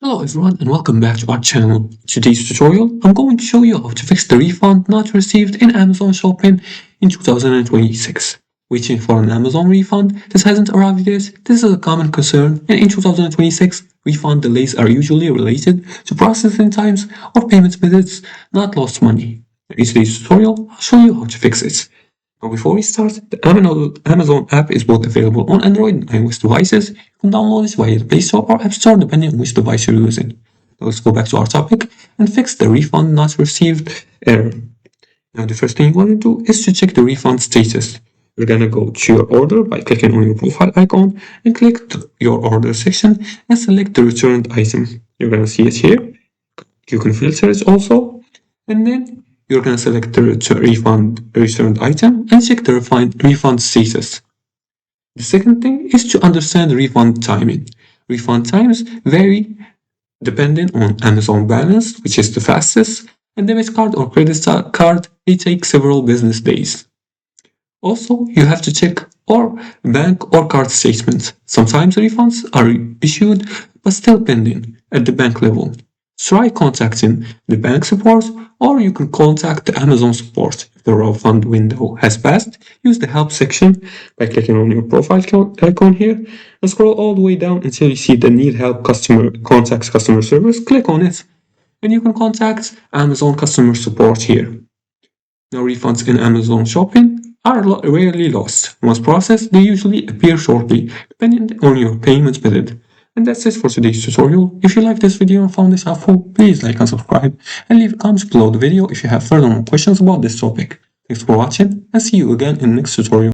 Hello everyone and welcome back to our channel. In today's tutorial, I'm going to show you how to fix the refund not received in Amazon Shopping in 2026. Waiting for an Amazon refund that hasn't arrived yet, this is a common concern, and in 2026, refund delays are usually related to processing times or payment methods, not lost money. In today's tutorial, I'll show you how to fix it. Now before we start, the Amazon app is both available on Android and iOS devices. You can download it via the Play Store or App Store depending on which device you're using. Now let's go back to our topic and fix the refund not received error. Now the first thing you want to do is to check the refund status. You're gonna go to your order by clicking on your profile icon and click your order section and select the returned item. You're gonna see it here. You can filter it also, and then you're going to select the returned item and check the refund status. The second thing is to understand refund timing. Refund times vary depending on Amazon balance, which is the fastest, and debit card or credit card, they take several business days. Also, you have to check or bank or card statements. Sometimes refunds are issued but still pending at the bank level. Try contacting the bank support, or you can contact the Amazon support. If the refund window has passed, use the help section by clicking on your profile icon here and scroll all the way down until you see the need help contacts customer service. Click on it and you can contact Amazon customer support here. Now refunds in Amazon Shopping are rarely lost. Once processed, they usually appear shortly, depending on your payment method. And that's it for today's tutorial. If you liked this video and found this helpful, please like and subscribe and leave comments below the video if you have further questions about this topic. Thanks for watching and see you again in the next tutorial.